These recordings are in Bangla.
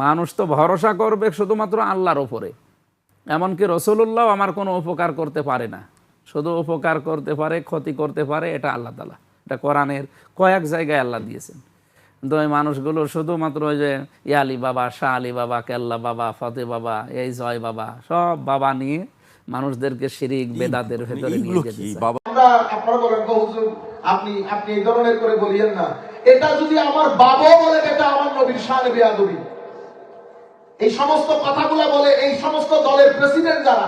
মানুষ তো ভরসা করবে শুধুমাত্র আল্লাহর ওপরে। এমনকি রসুলুল্লাহ আমার কোনো উপকার করতে পারে না, শুধু উপকার করতে পারে, ক্ষতি করতে পারে এটা আল্লাহ তাআলা। এটা কোরআনের কয়েক জায়গায় আল্লাহ দিয়েছেন। কিন্তু ওই মানুষগুলো শুধুমাত্র ওই যে ইয়ালি বাবা, শাহ আলী বাবা, কেল্লা বাবা, ফতে বাবা, এই জয় বাবা, সব বাবা নিয়ে মানুষদেরকে শিরিক বেদাতের ভেতরে নিয়ে যেতে চায়। আপনারা বলেন হুজুর আপনি আপনি এই ধরনের করে বলিয়েন না, এটা যদি আমার বাবা বলে এটা আমার নবীর শানে বেয়াদবি। এই সমস্ত কথাগুলো বলে এই সমস্ত দলের প্রেসিডেন্ট যারা,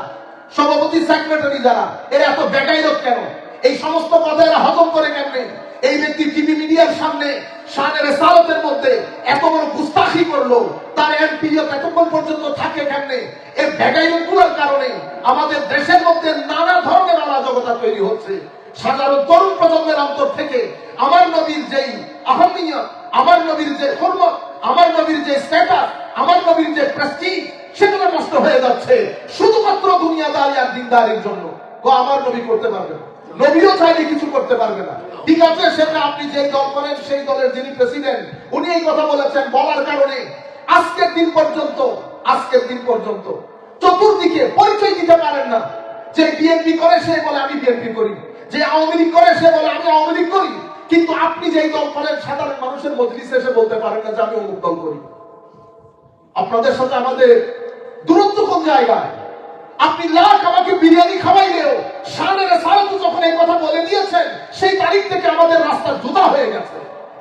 সভাপতি, সেক্রেটারি যারা, এরা এত বেকায়দত কেন? এই সমস্ত কথা এরা হজম করে কেমনে? এই ব্যক্তি টিভি মিডিয়ার সামনে শানের রিসালাতের মধ্যে এত বড় গুস্তাখি করলো, তার এমপিও এতক্ষণ পর্যন্ত থাকে কেমনে? এই বেকায়দতগুলোর কারণে আমাদের দেশের মধ্যে নানা ধরনের অরাজকতা তৈরি হচ্ছে। সাধারণ তরুণ প্রজন্মের অন্তর থেকে আমার নবীর যেই আহমিয়ত, আমার নবীর যে হুরমত, আমার নবীর যে স্ট্যাটাস, আমার নবীর যে প্রেস্টিজ, সেগুলো নষ্ট হয়ে যাচ্ছে শুধুমাত্র দুনিয়াদারি আর দিনদারির জন্য। আমার নবী করতে পারবে না, নবীও চাইলে কিছু করতে পারবে না। ঠিক আছে, সেটা আপনি যেই দল করেন সেই দলের যিনি প্রেসিডেন্ট উনি এই কথা বলেছেন, বলার কারণে আজকের দিন পর্যন্ত চতুর্দিকে পরিচয় দিতে পারেন না। যে বিএনপি করে সে বলে আমি বিএনপি করি, যে আওয়ামী লীগ করে সে বলে আমি আওয়ামী লীগ করি। কিন্তু আপনি যেই দল করেন সাধারণ মানুষের মজলিসে এসে বলতে পারেন না যে আমি অমুক দল করি। আপনাদের সাথে আমাদের দূরত্ব কোন জায়গায়? আপনি লাখ আমাকে বিরিয়ানি খাওয়াইলেও শানের রিসালাত যখন এই কথা বলে দিয়েছেন সেই তারিখ থেকে আমাদের রাস্তা জুতা হয়ে গেছে।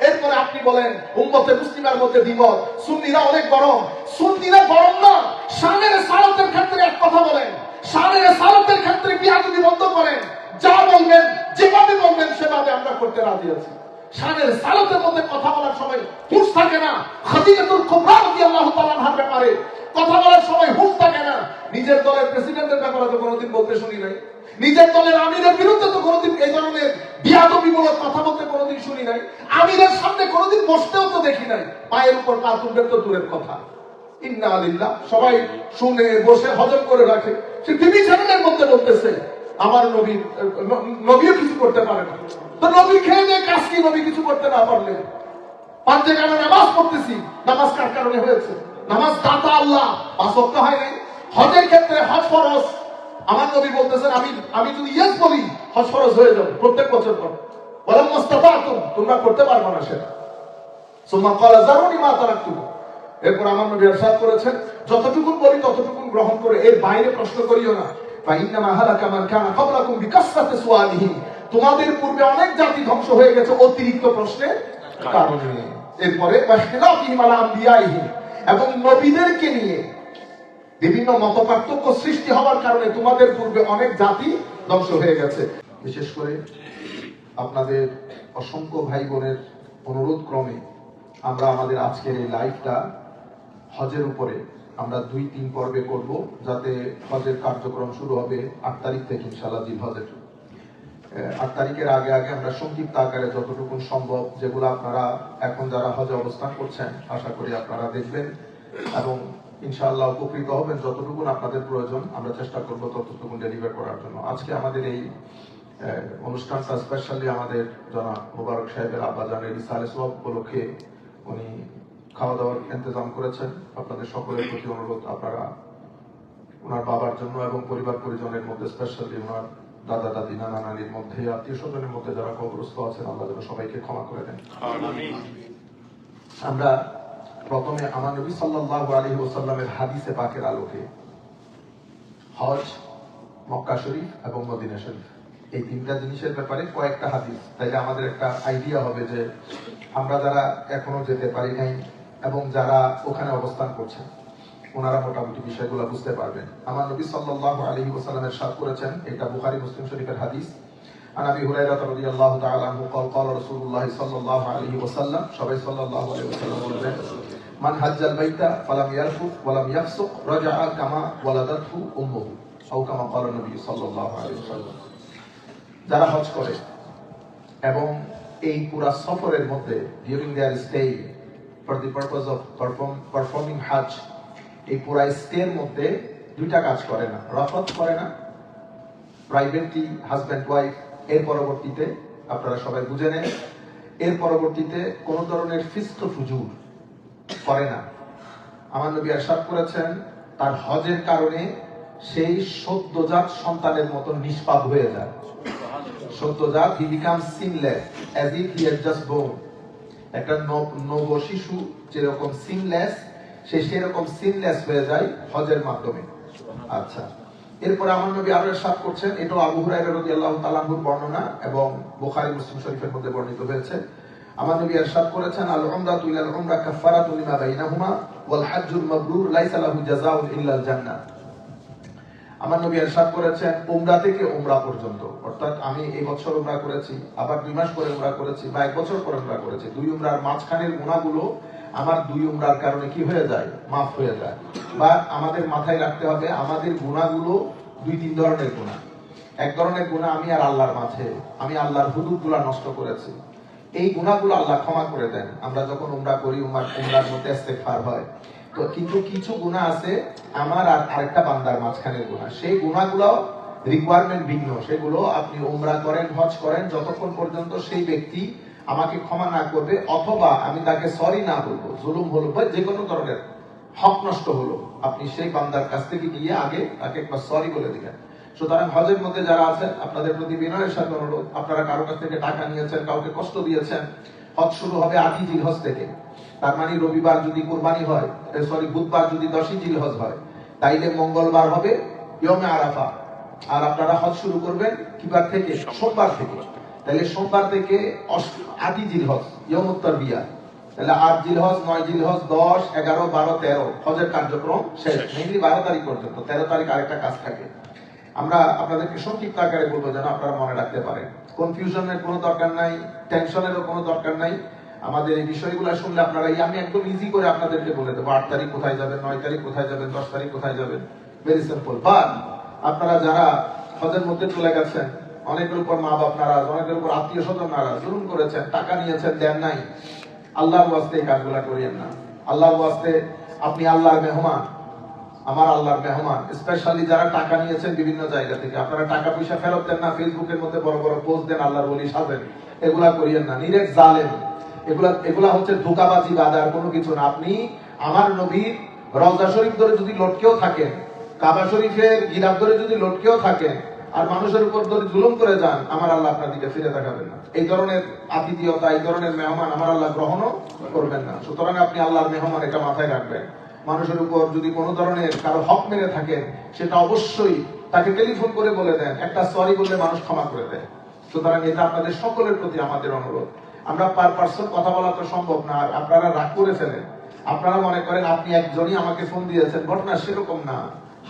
এরপরে আপনি বলেন উম্মতে মুসলিমার মধ্যে দ্বিমত, সুন্নিরা অনেক গরম। সুন্নিরা গরম না, শানের রিসালাতের ক্ষেত্রে এক কথা বলেন, শানের রিসালাতের ক্ষেত্রে বিয়াদবি বন্ধ করেন। যা বলবেন, যেভাবে বলবেন সেভাবে আমরা করতে রাজি আছি। শানের রিসালাতের মধ্যে কথা বলার সময় হুঁশ থাকে না। খাদিজাতুল কুবরা রাদিয়াল্লাহু তাআলা আনহার ব্যাপারে কথা বলার সময় হুঁশ থাকে না। নিজের দলের প্রেসিডেন্টের ব্যাপারে তো কোনোদিন বলতে শুনি নাই, নিজের দলের আমিরের বিরুদ্ধে তো কোনোদিন এই ধরনের বিয়াদবিমূলক কথা বলতে কোনোদিন শুনি নাই, আমিরের সামনে কোনোদিন বসতেও তো দেখি নাই। পায়ের উপর পা তুলবেন তো দূরের কথা। ইন্না লিল্লাহ, সবাই শুনে বসে হজম করে রাখে। সে টিভি চ্যানেলের মধ্যে বলতেছে আমার নবীও কিছু করতে পারে না। তো নবী খেয়ে দিয়ে কাজ কি? নবী কিছু করতে না পারলে পাঁচে কেন নামাজ পড়তেছি? নামাজ কার কারণে হয়েছে? নামাজ দাতা আল্লাহ, পাঁচ ওয়াক্ত হয় নাই। হজের ক্ষেত্রে হজ ফরজ, আমার নবী বলতেছেন আমি যদি ইয়েস বলি হজ ফরজ হয়ে যাবে প্রত্যেক বছর পর। বলেন মুস্তাতাতুম, তোমরা করতে পারবে না সেটা। সুম্মা ক্বালা যারুনি মা তারাকতুম। এরপর আমার নবী ইরশাদ করেছেন যতটুকু বলি ততটুকু গ্রহণ করে, এর বাইরে প্রশ্ন করিও না। ফা ইন্নামা হালাকা মান কানা ক্বাবলাকুম বিকাসরাতি সুআলিহি, তোমাদের পূর্বে অনেক জাতি ধ্বংস হয়ে গেছে অতিরিক্ত প্রশ্নের কারণে। এরপরে ওয়াখতিলাফিহিম আলা আমবিয়াইহিম, এবং নবীদেরকে নিয়ে বিভিন্ন মতপার্থক্য সৃষ্টি হওয়ার কারণে তোমাদের পূর্বে অনেক জাতি ধ্বংস হয়ে গেছে। বিশেষ করে আপনাদের অসংখ্য ভাই বোনের অনুরোধ ক্রমে আমরা আমাদের আজকের এই লাইভটা হজের উপরে আমরা 2-3 পর্বে করব, যাতে হজের কার্যক্রম শুরু হবে 8 তারিখ থেকে ইনশাআল্লাহ জিলহজের। 8 তারিখের আগে আমরা সংক্ষিপ্ত আকারে যতটুকু সম্ভব, যেগুলো আপনারা এখন যারা হজে অবস্থান করছেন আশা করি আপনারা দেখবেন এবং ইনশাআল্লাহ উপকৃত হবেন। যতটুকু আপনাদের প্রয়োজন আমরা চেষ্টা করব ততটুকু ডেলিভার করার জন্য। আজকে আমাদের এই অনুষ্ঠানটা স্পেশালি আমাদের জনাব মোবারক সাহেবের আব্বাজানের ইসালে সওয়াব উপলক্ষে উনি খাওয়া দাওয়ার ইন্তজাম করেছেন। আপনাদের সকলের প্রতি অনুরোধ আপনারা ওনার বাবার জন্য এবং পরিবার পরিজনের মধ্যে, স্পেশালি ওনার দাদা দাদি, নানা নানির মধ্যে, আত্মীয় স্বজনের মধ্যে যারা কবরস্থ আছেন আল্লাহ যেন সবাইকে ক্ষমা করে দেন। আমরা প্রথমে আমার নবী সাল্লাল্লাহু আলাইহি ওয়াসাল্লামের হাদিসে পাকের আলোকে হজ, মক্কা শরীফ এবং মদিনা শরীফ এই তিনটা জিনিসের ব্যাপারে কয়েকটা হাদিস, তাইলে আমাদের একটা আইডিয়া হবে যে আমরা যারা এখনো যেতে পারি নাই এবং যারা ওখানে অবস্থান করছেন ওনারা মোটামুটি বিষয়গুলো বুঝতে পারবেন। আমার নবী সাল্লাল্লাহু আলাইহি ওয়াসাল্লাম ইরশাদ করেছেন, এটা বুখারী মুসলিম শরীফের হাদিস, আন আবি হুরায়রা রাদিয়াল্লাহু তাআলা আনহু قال قال رسول الله صلى الله عليه وسلم, সবাই সাল্লাল্লাহু আলাইহি ওয়াসাল্লাম বলবেন, মান হাজ্জাল বাইতা ফালাম ইয়ারফুত ওয়ালাম ইয়াফসুক রাজাআ কামা ওয়ালাদাতহু উম্মুহু আও কামা ক্বালা নবী সাল্লাল্লাহু আলাইহি ওয়াসাল্লাম। যারা হজ করে এবং এই পুরা সফরের মধ্যে during their stay for the purpose of performing Hajj, এই পুরা স্টের মধ্যে দুইটা কাজ করে না, রফত করে না প্রাইভেটলি হাজব্যান্ড ওয়াইফ, এর পরবর্তীতে আপনারা সবাই বুঝে নেন, এর পরবর্তীতে কোন ধরনের ফিস্ক ফুজুর করে না, আমার নবী ইরশাদ করেছেন তার হজের কারণে সেই সদ্যজাত সন্তানের মতো নিষ্পাপ হয়ে যায়। সদ্যজাত, he becomes sinless as if he had just born. একটা নব শিশু যেরকম সিনলেস, সে সেরকম সিনলেস হয়ে যায় হজের মাধ্যমে। আচ্ছা, এরপরে আমার নবী আরো ইরশাদ করছেন, এটাও আবু হুরায়রা রাদিয়াল্লাহু তাআলা আনহুর বর্ণনা এবং বুখারী মুসলিম শরীফের মধ্যে বর্ণিত হয়েছে। আমার নবী ইরশাদ করেছেন, আল উমরাতু ইলাল উমরা কাফারাতুন লিমা বাইনাহুমা ওয়াল হাজ্জুল মাবরুর লাইসা লাহু জাযাউন ইল্লাল জান্নাহ। আমার নবী ইরশাদ করেছেন উমরা থেকে উমরা পর্যন্ত, অর্থাৎ আমি এই বছর উমরা করেছি, আবার 2 মাস পরে উমরা করেছি, বা 1 বছর পরে উমরা করেছি, 2 উমরার মাঝখানের গুনাহগুলো আমার 2 উমরার কারণে কি হয়ে যায়? মাফ হয়ে যায়। বা আমাদের মাথায় রাখতে হবে আমাদের গুনাহগুলো 2-3 ধরনের গুনাহ। এক ধরনের গুনাহ আমি আর আল্লাহর মাঝে, আমি আল্লাহর হুদুদগুলো নষ্ট করেছি, এই গুনাহগুলো আল্লাহ ক্ষমা করে দেন আমরা যখন উমরা করি, উমরার মধ্যে ইস্তেগফার হয়। তো কিন্তু কিছু গুনাহ আছে আমার আর আরেকটা বান্দার মাঝখানের গুনাহ, সেই গুনাহগুলো রিকোয়ারমেন্ট ভিন্ন। সেগুলো আপনি উমরা করেন, হজ করেন, যতক্ষণ পর্যন্ত সেই ব্যক্তি আমাকে ক্ষমা না করবে অথবা আমি তাকে সরি না বলবো, জুলুম হলো বা যে কোনো ধরনের হক নষ্ট হলো, আপনি সেই বান্দার কাছ থেকে গিয়ে আগে তাকে একবার সরি বলে দিবেন। সুতরাং হজের মধ্যে যারা আছেন আপনাদের প্রতি বিনয়ের সাথে অনুরোধ, আপনারা কারো কাছ থেকে টাকা নিয়েছেন, কাউকে কষ্ট দিয়েছেন, হজ শুরু হবে 8ই জিলহজ থেকে, তার মানে রবিবার যদি কুরবানি হয়, বুধবার যদি 10ই জিলহজ হয়, তাইলে মঙ্গলবার হবে ইয়মে আরাফা। আর আপনারা হজ শুরু করবেন কিবার থেকে? সোমবার থেকে। তাহলে সোমবার থেকে 8ই জিলহজ ইয়মুত তারবিয়া, তাহলে 8 জিলহজ, 9 জিলহজ, 10, 11, 12, 13 হজের কার্যক্রম শেষ। মেইনলি 12 তারিখ পর্যন্ত, 13 তারিখ আরেকটা কাজ থাকে। আমরা আপনাদেরকে সংক্ষিপ্ত আকারে বলবো যেন আপনারা মনে রাখতে পারেন। কনফিউশনের কোনো দরকার নাই, টেনশনেরও কোনো দরকার নাই। আমাদের এই বিষয়গুলো শুনলে আপনারা, আমি একদম ইজি করে আপনাদেরকে বলে দেবো 8 তারিখ কোথায় যাবেন, 9 তারিখ কোথায় যাবেন, 10 তারিখ কোথায় যাবেন, ভেরি সিম্পল। বাট আপনারা যারা হজের মধ্যে চলে গেছেন, অনেকের উপর মা বাপ নারাজ, অনেকের উপর আত্মীয় স্বজন নারাজ, জুলুম করেছেন, টাকা নিয়েছেন, দেন নাই, আল্লাহর ওয়াস্তে এই কাজগুলা করিয়েন না। আল্লাহর ওয়াস্তে আপনি আল্লাহর মেহমান, আমার আল্লাহর মেহমান। স্পেশালি যারা টাকা নিয়েছেন বিভিন্ন জায়গা থেকে, আপনারা টাকা পয়সা ফেরত দেন না, ফেসবুকের মধ্যে বড় বড় পোস্ট দেন, আল্লাহর ওলি সাজেন, এগুলা করিয়েন না, নিরেট জালেম। এগুলা হচ্ছে ধোঁকাবাজি, বাদ আর কোনো কিছু না। আপনি আমার নবীর রওজা শরীফ ধরে যদি লটকেও থাকেন, কাবা শরীফের গিরাফ ধরে যদি লটকেও থাকেন, আর মানুষের উপর ধরে জুলুম করে যান, আমার আল্লাহ আপনার দিকে ফিরে তাকাবেন না। এই ধরনের আতিথিয়তা, এই ধরনের মেহমান আমার আল্লাহ গ্রহণও করবেন না। সুতরাং আপনি আল্লাহর মেহমান, এটা মাথায় রাখবেন। মানুষের উপর যদি কোনো ধরনের কারো হক মেরে থাকেন, সেটা অবশ্যই তাকে টেলিফোন করে বলে দেন, একটা সরি বললে মানুষ ক্ষমা করে দেয়। সুতরাং এটা আপনাদের সকলের প্রতি আমাদের অনুরোধ। আমরা পার পার্সন কথা বলা তো সম্ভব না, আর আপনারা রাগ করে ফেলেন, আপনারা মনে করেন আপনি একজনই আমাকে ফোন দিয়েছেন, ঘটনা সেরকম না।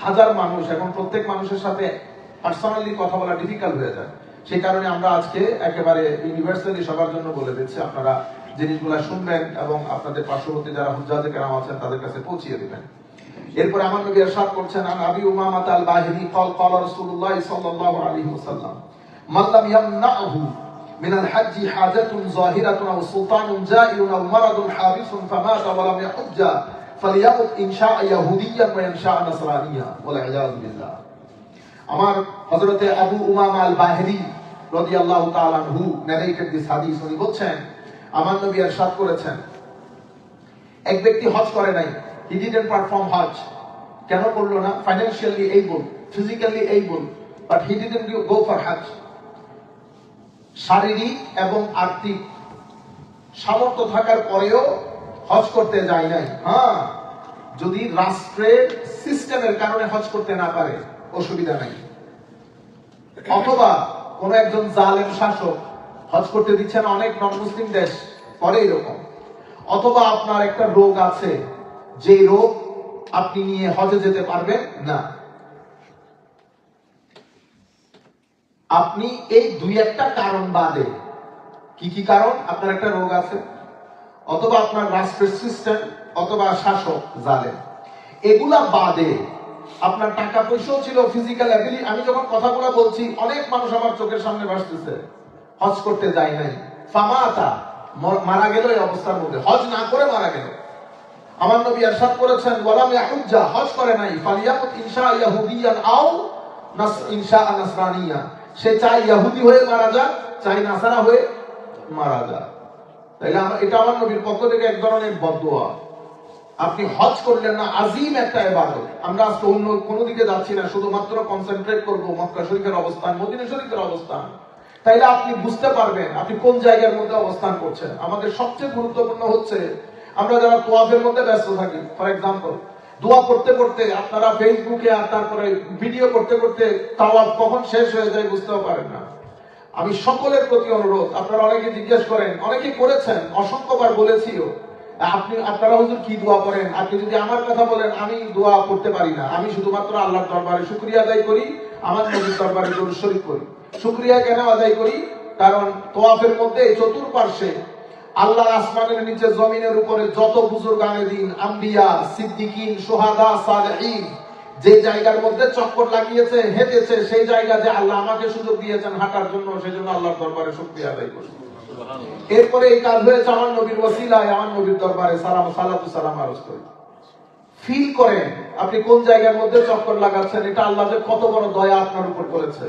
হাজার মানুষ, এখন প্রত্যেক মানুষের সাথে পার্সোনালি কথা বলা ডিফিকাল্ট হয়ে যায়। সেই কারণে আমরা আজকে একেবারে ইউনিভার্সালি সবার জন্য বলে দিচ্ছি, আপনারা জিনিসগুলো শুনবেন এবং আপনাদের পার্শ্ববর্তী যারা হুজ্জাজে কেরাম আছেন তাদের কাছে পৌঁছিয়ে দিবেন। এরপর আমার নবী ইরশাদ করছেন, আন আবি উমামা আল বাহিরি قال قال رسول الله صلى الله عليه وسلم من لم يمنعه من الحج حاجة ظاهرة أو سلطان جائر أو مرض حابس فمات ولم يحج فليمت إن شاء يهوديا وإن شاء نصرانيا والعياذ بالله। আমার হযরতে আবু উমামা আল বাহিরি রাদিয়াল্লাহু তাআলা আনহু নারেটেড দিস হাদিস। উনি বলছেন আমার নবী ইরশাদ করেছেন, এক ব্যক্তি হজ করে নাই, he didn't perform hajj। কেন করলো না? Financially able, physically able, but he didn't go for hajj। শারীরিক এবং আর্থিক সামর্থ্য থাকার পরেও হজ করতে যায় নাই। হ্যাঁ, যদি রাষ্ট্রের সিস্টেমের কারণে হজ করতে না পারে অসুবিধা নাই, অথবা কোন একজন জালেম শাসক হজ করতে দিচ্ছে না, অনেক নন মুসলিম দেশ করে এরকম, অথবা আপনার একটা রোগ আছে, যে রোগ আপনি নিয়ে হজে যেতে পারবেন না, আপনি এই 2-1টা কারণ বাদে, কি কি কারণ? আপনার একটা রোগ আছে, অথবা আপনার রাষ্ট্রের সিস্টেম, অথবা শাসক জালেম, এগুলা বাদে আপনার টাকা পয়সাও ছিল, ফিজিক্যাল অ্যাবিলিটি। আমি যখন কথাগুলো বলছি অনেক মানুষ আমার চোখের সামনে ভাসতেছে, হজ করতে যায় নাই, ফামাতা মারা গেল এই অবস্থার মধ্যে, হজ না করে মারা গেল। আমার নবী ইরশাদ করেছেন ওয়ালাম ইয়াহুজ্জা, হজ করে নাই, ফালিয়ামুত ইনশা ইয়াহুদিয়ান আও ইনশা নাসরানিয়া, সে চাই ইহুদি হয়ে মারা যাক, চাই নাসারা হয়ে মারা যাক। তাইলে এটা আমার নবীর পক্ষ থেকে এক ধরনের বদদোয়া। আপনি হজ করলেন না, আজিম একটা ইবাদত। আমরা আজকে অন্য কোনো দিকে যাচ্ছি না, শুধুমাত্র কনসেন্ট্রেট করব মক্কা শরীফের অবস্থান, মদিনা শরীফের অবস্থান। তাইলে আপনি বুঝতে পারবেন আপনি কোন জায়গার মধ্যে অবস্থান করছেন। আমাদের সবচেয়ে গুরুত্বপূর্ণ হচ্ছে আমরা যারা তোয়াফের মধ্যে ব্যস্ত থাকি, ফর এক্সাম্পল দোয়া করতে করতে আপনারা ফেসবুকে আর তারপরে ভিডিও করতে করতে তাওয়াফ কখন শেষ হয়ে যায় বুঝতেও পারেন না। আমি সকলের প্রতি অনুরোধ, আপনারা অনেকে জিজ্ঞেস করেন, অনেকে করেছেন, অসংখ্যবার বলেছিও, আপনারা হুজুর কি দোয়া করেন? আপনি যদি আমার কথা বলেন, আমি দোয়া করতে পারি না, আমি শুধুমাত্র আল্লাহর দরবারে শুকরিয়া আদায় করি, আমার নবীর দরবারে দরুদ শরীফ করি। শুকরিয়া কেন আদায় করি? কারণ তোয়াফের মধ্যে চতুর্পার্শ্বে আল্লাহর আসমানের নিচে জমিনের উপরে যত বুজুর্গানে দিন, আম্বিয়া, সিদ্দিকিন, সুহাদা, সালেহিন যে জায়গার মধ্যে চক্কর লাগিয়েছে, হেঁটেছে, সেই জায়গা যে আল্লাহ আমাকে সুযোগ দিয়েছেন হাঁটার জন্য, সেই জন্য আল্লাহর দরবারে শুকরিয়া আদায় করি। এরপরে এই কাজ হয়েছে আমার নবীর ওসিলায়, আমার নবীর দরবারে সালাতু সালাম আরজ করি। ফিল করেন আপনি কোন জায়গার মধ্যে চক্কর লাগাচ্ছেন, এটা আল্লাহ যে কত বড় দয়া আপনার উপর করেছে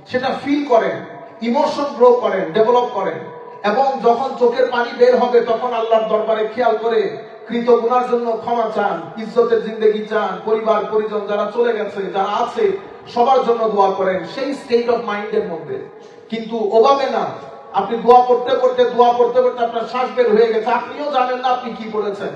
সেটা ফিল করেন, ইমোশন গ্রো করেন, ডেভেলপ করেন। এবং যখন চোখের পানি বের হবে তখন আল্লাহর দরবারে খেয়াল করে কৃত গুনার জন্য ক্ষমা চান, ইজ্জতের জিন্দেগি চান, পরিবার পরিজন যারা চলে গেছে, যারা আছে সবার জন্য দোয়া করেন, সেই স্টেট অফ মাইন্ডের মধ্যে। কিন্তু ওভাবে না, আপনি দোয়া করতে করতে আপনার শ্বাস বের হয়ে গেছে, আপনিও জানেন না আপনি কি বলেছেন,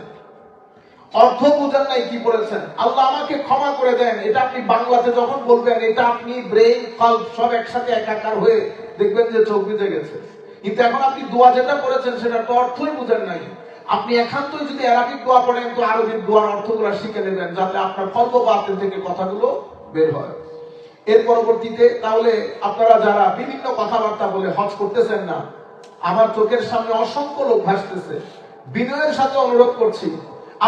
অর্থ বুঝেন নাই কি বলেছেন। আল্লাহ আমাকে ক্ষমা করে দেন, এটা আপনি বাংলাতে যখন বলবেন, এটা আপনি ব্রেইন কাল্প সব একসাথে একাকার হয়ে দেখবেন যে চোখ ভিজে গেছে। কিন্তু এখন আপনি দোয়া যেটা করেছেন সেটা তো অর্থই বুঝেন নাই। আপনি একান্তই যদি আরবিক দোয়া পড়েন তো আরবিক দোয়ার অর্থগুলো শিখে নেবেন, যাতে আপনার কল্প বাতেন থেকে কথাগুলো বের হয়। এর পরবর্তীতে তাহলে আপনারা যারা বিভিন্ন কথাবার্তা বলে হজ করতেছেন না, আমার চোখের সামনে অসংখ্য লোক ভাসতেছে, বিনয়ের সাথে অনুরোধ করছি,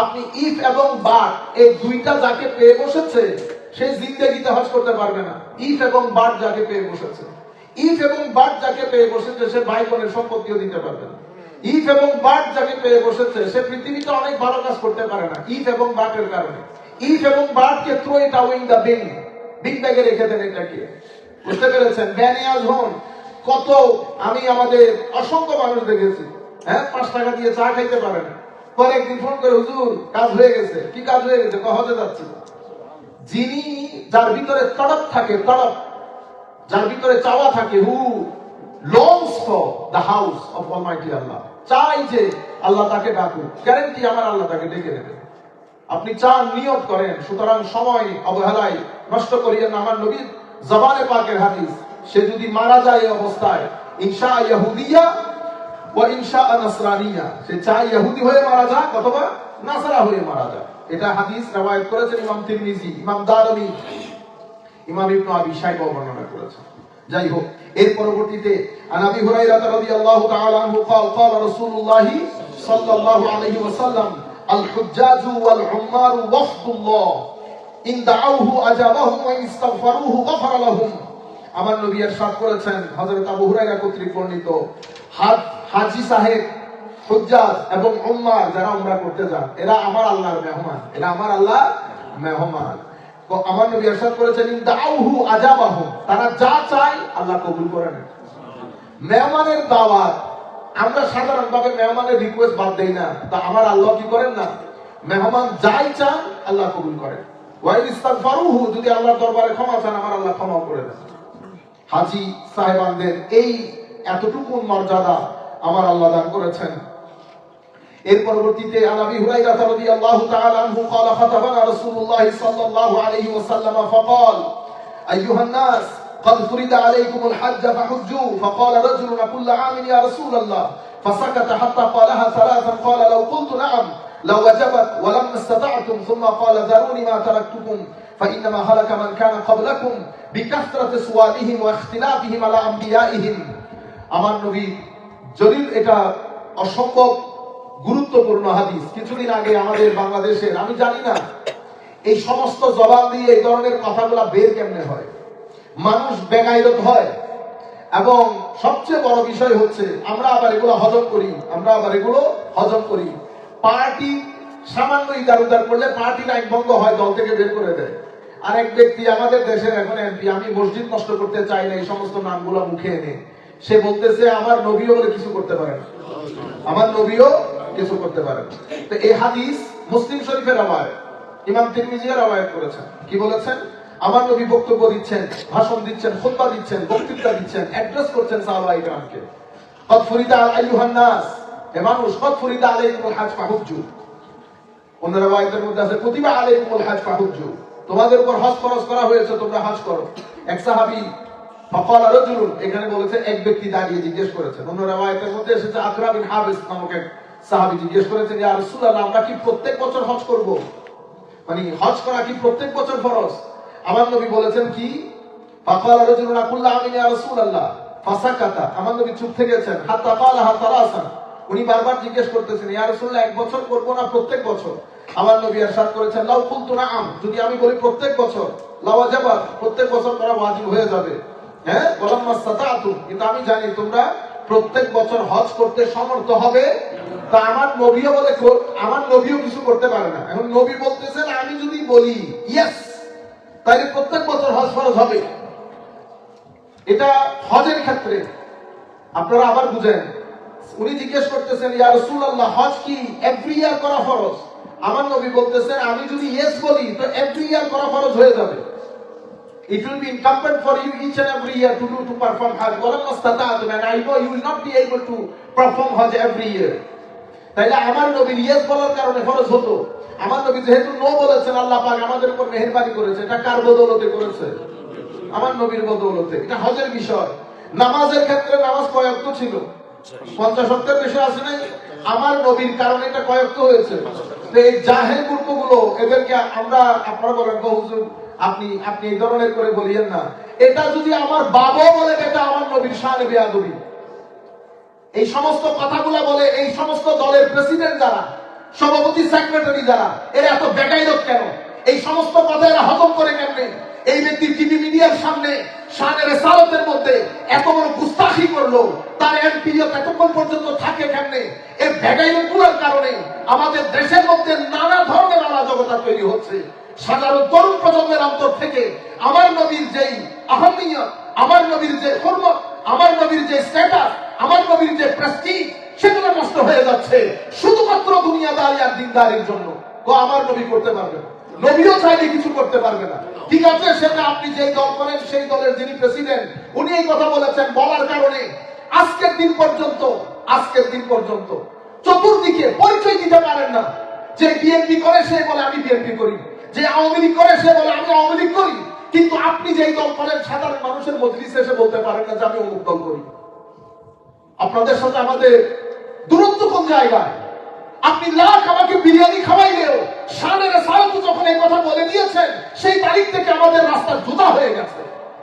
আপনি ইফ এবং বাট এই দুইটা যাকে পেয়ে বসেছে সে জিন্দেগিতে হজ করতে পারবে না। ইফ এবং বাট যাকে পেয়ে বসেছে, ইফ এবং বাট যাকে পেয়ে বসেছে সে ভাই বোনের সম্পত্তিও দিতে পারবে না। ইফ এবং বাট যাকে পেয়ে বসেছে সে পৃথিবীতে অনেক ভালো কাজ করতে পারে না, ইফ এবং বাটের কারণে। ইফ এবং বাটকে throw it away in the bin, big ব্যাগে রেখে দেন এটাকে। বুঝতে পেরেছেন? ব্যানিয়াজ হন কত, আমি আমাদের অসংখ্য মানুষ দেখেছি, 5 টাকা দিয়ে চা খাইতে পারে না, পরে একদিন ফোন করে, হুজুর কাজ হয়ে গেছে। কি কাজ হয়ে গেছে? হজে যাচ্ছি। যিনি যার ভিতরে তড়প থাকে, তড়প, যার ভিতরে চাওয়া থাকে, হু longs for the house of Almighty Allah, চাই যে আল্লাহ তাকে ডাকুক, গ্যারান্টি আমার আল্লাহ তাকে ডেকে নেবে। আপনি চান, নিয়ত করেন। সুতরাং সময় অবহেলায় নষ্ট করিয়েন। আমার নবীর জবানে পাকের হাদিস, সে যদি মারা যায় এই অবস্থায়, ইনশা ইয়াহুদিয়া ওয়া ইনশা নাসরানিয়া, সে চায় ইহুদি হয়ে মারা যাক অথবা নাসারা হয়ে মারা যাক। এটা হাদিস রওয়ায়াত করেছেন ইমাম তিরমিজি, ইমাম দারমি, ইমাম ইবনে আবি শাইবা বর্ণনা করেছেন। যাই হোক, এর পরবর্তীতে আন আবি হুরায়রা রাদিয়াল্লাহু তাআলা আনহু قال قال رسول الله صلى الله عليه وسلم الحجاج والعمار وفد الله إن دعوه أجابهم وإن استغفروه غفر لهم। আমার নবী ইরশাদ করেছেন, হযরত আবু হুরায়রা কর্তৃক বর্ণিত, হাজী সাহেব, হুজ্জাজ এবং উম্মার যারা উমরা করতে যান, এরা আমার আল্লাহর মেহমান, এরা আমার আল্লাহর মেহমান। তো আমার নবী ইরশাদ করেছেন, ইন দাউহু আজাবাহু, তারা যা চায় আল্লাহ কবুল করে নেন। মেহমানের দাওয়াত, আমরা সাধারণভাবে মেহমানের রিকোয়েস্ট বাদ দেই না, তা আমার আল্লাহ কি করেন না, মেহমান যাই চান আল্লাহ কবুল করেন। ওয়া ইস্তাগফারুহু, যদি আল্লাহর দরবারে ক্ষমা চান আমার আল্লাহ ক্ষমা করে দেন। হাজী সাহেবানদের এই এতটুকু মর্যাদা আমার আল্লাহ দান করেছেন। এর পরবর্তীতে আন আবি হুরায়রা রাদিয়াল্লাহু তাআলা আনহু قال خطبنا رسول الله صلى الله عليه وسلم فقال ايها الناس قد فرض عليكم الحج فحجوا فقال رجل كل عام يا رسول الله فسكت حتى قالها ثلاثا قال لو قلت نعم لو وجبت ولم استطعتم ثم قال ذروني ما تركتكم فانما هلك من كان قبلكم بكثرة سؤالهم واختلافهم على انبيائهم। আমার নবী, যদি এটা অসম্ভব গুরুত্বপূর্ণ হাদিস, কিছুদিন আগে আমাদের বাংলাদেশের, আমি জানি না এই সমস্ত জবান দিয়ে এই ধরনের কথাগুলো বের কেমনে হয়, মানুষ বেগাইরত হয়। এবং সবচেয়ে বড় বিষয় হচ্ছে আমরা আবার এগুলো হজম করি। পার্টি সামান্য ইদার উদার করলে পার্টির আইন ভঙ্গ হয়, দল থেকে বের করে দেয়। আরেক ব্যক্তি আমাদের দেশের এখন এমপি, আমি মসজিদ নষ্ট করতে চাই না এই সমস্ত নামগুলো মুখে এনে সে বলতেছে আমার নবীও বলে কিছু করতে পারে না, আমার নবীও কিছু করতে পারে না। তো এই হাদিস মুসলিম শরীফের রাওয়ায়াত, ইমাম তিরমিজিও রাওয়ায়াত করেছেন। কি বলেছেন? আমার নবী বক্তব্য দিচ্ছেন, ভাষণ দিচ্ছেন, খুতবা দিচ্ছেন, বক্তৃতা দিচ্ছেন, অ্যাড্রেস করছেন সাহাবায়ে কেরামকে। কদ ফুরিদা আইয়ুহান নাস, হে মানুষ, কদ ফুরিদা আলাইকুমুল হাজ ফাহুজ্জু। অন্য রাওয়ায়াতের মধ্যে আছে কুতিবা আলাইকুমুল হাজ ফাহুজ্জু, তোমাদের উপর হজ ফরজ করা হয়েছে, তোমরা হজ করো। এক সাহাবী ফাকালা রাজুলুন, এখানে বলেছে এক ব্যক্তি দাঁড়িয়ে জিজ্ঞেস করেছেন। অন্য রাওয়ায়াতের মধ্যে এসেছে আকরা বিন হাবিস নামক এক সাহাবী জিজ্ঞেস করেছেন, ইয়া রাসূলুল্লাহ, আমরা কি প্রত্যেক বছর হজ করব? মানে হজ করা কি প্রত্যেক বছর ফরজ? আমার নবী বলেছেন কি, ফাকালা রাজুলুন আকুল্লা আমিন ইয়া রাসূলুল্লাহ, ফাসাকাতা, আমার নবী চুপ থেকে গেছেন। হাত্তা কালাহা সালাসান, উনি বারবার জিজ্ঞেস করতেছেন, ইয়া রাসূলুল্লাহ, এক বছর করব না প্রত্যেক বছর? আমার নবী ইরশাদ করেছেন, লাউ কুনতু নাআম, যদি আমি বলি প্রত্যেক বছর, লাওয়াজাবা, প্রত্যেক বছর করা ওয়াজিব হয়ে যাবে। হ্যাঁ, ওয়ালাম্মা সাতাতুম, কিন্তু আমি জানি তোমরা প্রত্যেক বছর হজ করতে সমর্থ হবে। তা আমার নবীও বলে, আমার নবীও কিছু করতে পারে না। এখন নবী বলতেছেন আমি যদি বলি ইয়েস, তাহলে প্রত্যেক বছর হজ ফরজ হবে। এটা হজের ক্ষেত্রে। আপনারা আবার বুঝেন, উনি জিজ্ঞেস করতেছেন, ইয়া রাসূলুল্লাহ, হজ কি এভরি ইয়ার করা ফরজ? আমার নবী বলতেছেন আমি যদি ইয়েস বলি তো এভরি ইয়ার করা ফরজ হয়ে যাবে। It will be incumbent for you each and every year to perform Hajj. وَلَمَّا اسْتَطَعْتُمْ, and I know you will not be able to perform Hajj every year. তাইলে আমার নবীর ইয়েস বলার কারণে ফরজ হতো। আমার নবী যেহেতু নো বলেছেন, আল্লাহ পাক আমাদের উপর মেহেরবানি করেছে। এটা কার বদৌলতে করেছে? আমার নবীর বদৌলতে। এটা হজের বিষয়। নামাজের ক্ষেত্রে নামাজ কয় ওয়াক্ত ছিল? 50 ওয়াক্তের বেশি আছে নাই? আমার নবীর কারণে এটা কয় ওয়াক্ত হয়েছে? তো এই জাহেল মূর্খগুলো, এদেরকে আমরা, আপনারা বলেন হুজুর আপনি এই ধরনের করে বলিয়েন না। এটা যদি আমার বাবা বলে এটা আমার নবীর শানে বেয়াদবি। এই সমস্ত কথাগুলো বলে এই সমস্ত দলের প্রেসিডেন্ট যারা, সভাপতি, সেক্রেটারি যারা, এরা এত বেকায়দত কেন? এই সমস্ত কথা এরা হজম করে কেমনে? এই ব্যক্তি টিভি মিডিয়ার সামনে শানে রিসালাতের মধ্যে এত বড় গুস্তাখি করলো, তার এমপিরিয়ত এতক্ষণ পর্যন্ত থাকে কেমনে? এই বেকায়দতগুলোর কারণে আমাদের দেশের মধ্যে নানা ধরনের অরাজকতা তৈরি হচ্ছে। সাধারণ তরুণ প্রজন্মের অন্তর থেকে আমার নবীর যেই আহমিয়ত, আমার নবীর যে হুরমত, আমার নবীর যে স্ট্যাটাস, আমার নবীর যে প্রেস্টিজ, সেগুলো নষ্ট হয়ে যাচ্ছে শুধুমাত্র দুনিয়াদারি আর দিনদারির জন্য। তো আমার নবী করতে পারবে না, নবীও চাইলে কিছু করতে পারবে না। ঠিক আছে, সেটা আপনি যেই দল করেন সেই দলের যিনি প্রেসিডেন্ট, উনি এই কথা বলেছেন, বলার কারণে আজকের দিন পর্যন্ত চতুর্দিকে পরিচয় দিতে পারেন না। যে বিএনপি করে সে বলে আমি বিএনপি করি, যে আওয়ামী লীগ করে সে বলে আমি আওয়ামী লীগ করি। কিন্তু আপনি যেই দল করেন সাধারণ মানুষের মজলিসে এসে বলতে পারেন না যে আমি অমুক দল করি। আপনাদের সাথে আমাদের দূরত্ব কোন জায়গায়? আপনি লাখ আমাকে বিরিয়ানি খাওয়াইলেও শানে রিসালাত যখন এই কথা বলে দিয়েছেন, সেই তারিখ থেকে আমাদের রাস্তা জুতা হয়ে গেছে।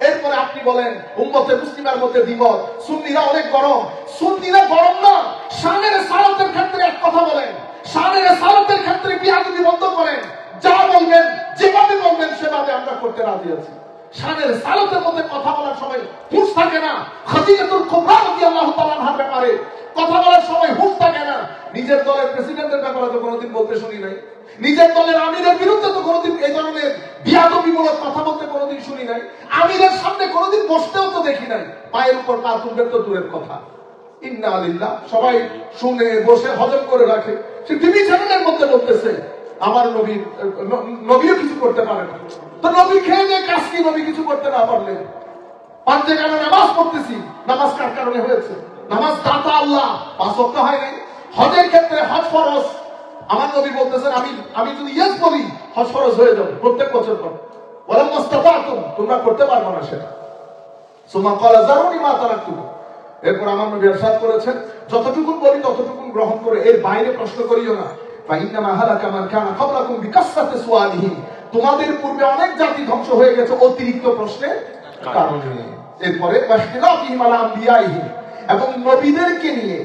এরপরে আপনি বলেন উম্মতে মুসলিমার মধ্যে দ্বিমত, সুন্নিরা অনেক গরম। সুন্নিরা গরম না, শানে রিসালাতের ক্ষেত্রে এক কথা বলেন, শানে রিসালাতের ক্ষেত্রে বিয়াদবি বন্ধ করেন। যা বলবেন, যেভাবে বলবেন সেভাবে আমরা করতে রাজি আছি। শানে রিসালাতের মধ্যে কথা বলার সময় হুঁশ থাকে না। খাদিজাতুল কুবরা রাদিয়াল্লাহু তাআলা আনহার ব্যাপারে কথা বলার সময় হুঁশ থাকে না। নিজের দলের প্রেসিডেন্টের ব্যাপারে তো কোনোদিন বলতে শুনি নাই, নিজের দলের আমিরের বিরুদ্ধে তো কোনোদিন এই ধরনের বিয়াদবিমূলক কথা বলতে কোনোদিন শুনি নাই। আমিরের সামনে কোনোদিন বসতেও তো দেখি নাই। পায়ের উপর পা তুলবেন তো দূরের কথা। ইন্না লিল্লাহ, সবাই শুনে বসে হজম করে রাখে। সে টিভি চ্যানেলের মধ্যে বলতেছে আমার নবীও কিছু করতে পারে না। তো নবী খেয়ে দিয়ে কাজ কি? নবী কিছু করতে না পারলে? পাঁচে কেন নামাজ পড়তেছি, নামাজ কার কারণে হয়েছে? নামাজ দাতা আল্লাহ, 5 ওয়াক্ত হয় নাই। হজের ক্ষেত্রে হজ ফরজ। আমার নবী বলতেছেন আমি যদি ইয়েস বলি হজ ফরজ হয়ে যাবে প্রত্যেক বছর পর। ওয়ালাম্মা ইসতাতাতুম, তোমরা করতে পারবে না সেটা। সুম্মা ক্বালা যারুনি মা তারাকতুম, এরপর আমার নবী ইরশাদ করেছেন যতটুকু বলি ততটুকু গ্রহণ করে, এর বাইরে প্রশ্ন করিও না। ফাইন্নামা হালাকা মান কানা ক্বাবলাকুম বিকাসরাতি সুআলিহি, তোমাদের পূর্বে অনেক জাতি ধ্বংস হয়ে গেছে অতিরিক্ত প্রশ্নের কারণে। এরপরে ওয়াশতিলাফিহিম আলা আমবিয়াইহিম, এবং নবীদেরকে নিয়ে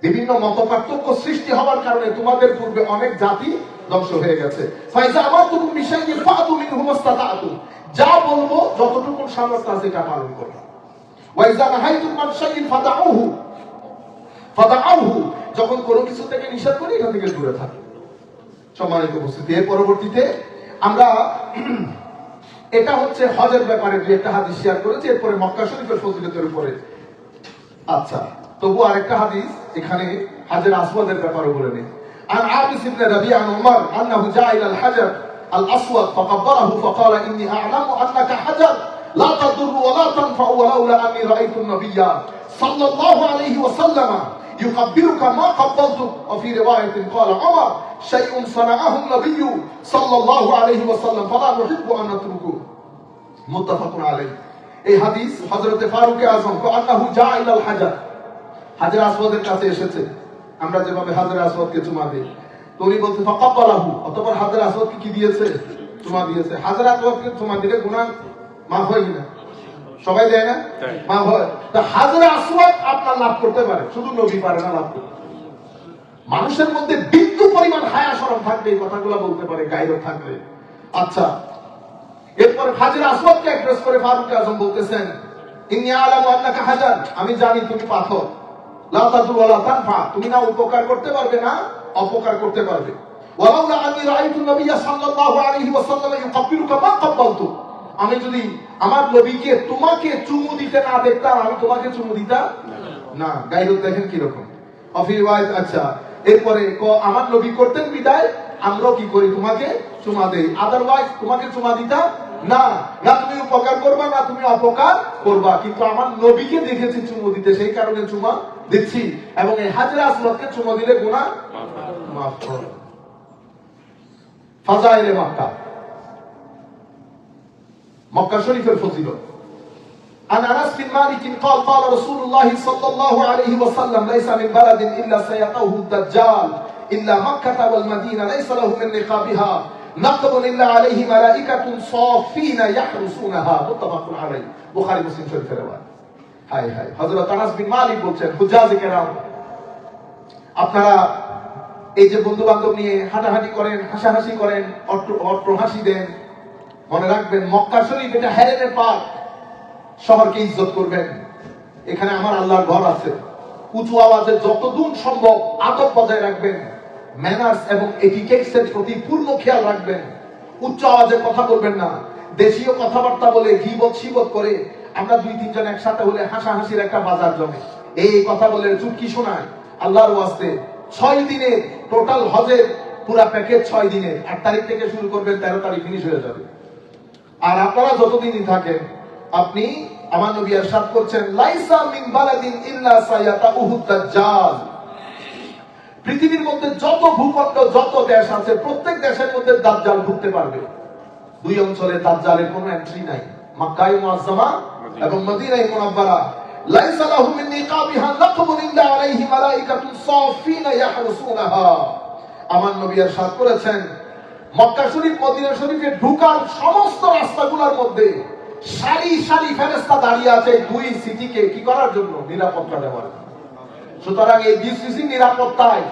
বিভিন্ন মতপার্থক্য সৃষ্টি হওয়ার কারণে তোমাদের পূর্বে অনেক জাতি ধ্বংস হয়ে গেছে। ফাইজা আমাতুকুম বিশাইইন ফাতু মিনহু মাসতাতাতুম, যা বলবো যতটুকু সামর্থ্য আছে তা পালন করো। ওয়াইজা নাহাইতুম মান শাইইন ফাদাউহু, যখন কোনো কিছু থেকে নিষেধ করি এটা থেকে দূরে থাকো। সম্মানিত উপস্থিতি, এর পরবর্তীতে আমরা এটা হচ্ছে হজের ব্যাপারে যে একটা হাদিস শেয়ার করেছি, এরপরে মক্কা শরীফের ফজিলতের উপরে। আচ্ছা, তবু আরেকটা হাদিস এখানে হাজের আসওয়াদের ব্যাপারে বলে নেই। عن عابس بن ربيع عن عمر أنه جاء إلى الحجر الأسود فقبله فقال إني أعلم أنك حجر لا تضر ولا تنفع ولولا أني رأيت النبي صلى الله عليه وسلم يقبلك ما قبلتك. وفي رواية قال عمر شيء صنعه النبي صلى الله عليه وسلم فلا نحب أن نتركه. متفق عليه. এই হাদিস হযরত ফারুক আযম আন্নাহু জা ইলাল হাজার, হাজার আসওয়াদের কাছে এসেছে। আমরা যেভাবে হাজার আসওয়াদকে চুমা দিই, তো উনি বলতে ফাকাবালাহু, অতঃপর হাজার আসওয়াদকে কি দিয়েছে? চুমা দিয়েছে। হাজার আসওয়াদকে চুমা দিলে গুনাহ মাফ হয় কিনা? সবাই দেয় না? মাফ হয়। তো হাজার আসওয়াদ আপনার লাভ করতে পারে, শুধু নবী পারে না লাভ করতে। মানুষের মধ্যে বিন্দু পরিমাণ হায়া শরম থাকলে এই কথাগুলো বলতে পারে, গায়রত থাকলে। আচ্ছা, এরপর হাজার আসওয়াদকে অ্যাড্রেস করে ফারুক আযম বলতেছেন ইন্নী আ'লামু আন্নাকা হাজার, আমি জানি তুমি পাথর, লা তাদুর ওয়া লা তানফা, তুমি না উপকার করতে পারবে না অপকার করতে পারবে। ওয়ালাউলা আন্নী রাআইতু নবিয়্য সাল্লাল্লাহু আলাইহি ওয়াসাল্লাম ইউকাব্বিরুকা মা কাব্বালতু, আমি যদি আমার নবীকে তোমাকে চুমু দিতে না দেখতাম আমি তোমাকে চুমু দিতাম না। গায়রত দেখেন কি রকম। অফি রিওয়ায়াত, আচ্ছা এরপরে আমার নবী করতেন বিদায়, আমরাও কি করি? তোমাকে চুমা দেই, আদারওয়াইজ তোমাকে চুমা দিতাম না। না তুমি উপকার করবা না তুমি অপকার করবা, কিন্তু আমার নবীকে দেখেছি চুমু দিতে, সেই কারণে চুমা দিচ্ছি। এবং এই হাজরা আসওয়াদকে চুমা দিলে গুনাহ মাফ হবে। ফাজাইলে মক্কা, মক্কা শরীফের ফজিলত। عن انس بن مالك قال قال رسول الله صلى الله عليه وسلم ليس من بلد الا سيطوه الدجال الا مكه والمدينه ليس له من نقابها نقب الا عليه ملائكه صافين يحرسونها. متفق عليه. বুখারী মুসলিম শরীফের রওয়ায়াত। হাই হাই, হযরত আনাস বিন মালিক বলছেন, হুজ্জাজ কেরাম, আপনারা এই যে বন্ধু বান্ধব নিয়ে হাঁটাহাঁটি করেন, হাসাহাসি করেন, অট্ট হাসি দেন, মনে রাখবেন মক্কা শরীফ এটা হেরেমের পাক, শহরকে ইজ্জত করবেন। এখানে আমার আল্লাহর ঘর আছে। উঁচু আওয়াজে যতদূর সম্ভব আদব বজায় রাখবেন, ম্যানার্স এবং এটিকেটস এর প্রতি পূর্ণ খেয়াল রাখবেন। উচ্চ আওয়াজে কথা বলবেন না। দেশীয় কথাবার্তা বলে গীবত শিবত করে আমরা দুই তিনজন একসাথে হলে হাসাহাসির একটা বাজার জমে, এই কথা বলে চুটকি শোনায়। আল্লাহর ওয়াস্তে 6 দিনের টোটাল হজের পুরো প্যাকেজ 6 দিনের, 8 তারিখ থেকে শুরু করবেন, 13 তারিখ ফিনিশ হয়ে যাবে। আর আপনারা যতদিনই থাকেন, আপনি আমার নবী ইরশাদ করছেন লাইসা মিন বালাদিন ইল্লা সায়াতাউহু দাজ্জাল, পৃথিবীর মধ্যে যত ভূখণ্ড যত দেশ আছে প্রত্যেক দেশের মধ্যে দাজ্জাল ঢুকতে পারবে। দুই অঞ্চলে দাজ্জালের কোনো এন্ট্রি নাই, মক্কায়ে মুআজ্জামা এবং মদিনায়ে মুনাওয়ারা। লাইসা লাহু মিন নিকাবিহা নাকবুন ইল্লা আলাইহি মালাইকাতুন সাফিনা ইয়াহরুসুনাহা। আমার নবী ইরশাদ করেছেন মক্কা শরীফ মদিনা শরীফে ঢোকার সমস্ত রাস্তাগুলোর মধ্যে সারি সারি ফেরেশতা দাঁড়িয়ে আছে দুই সিটিকে কি করার জন্য? নিরাপত্তা দেওয়ার জন্য। সুতরাং এই ডিসিসি নিরাপত্তায়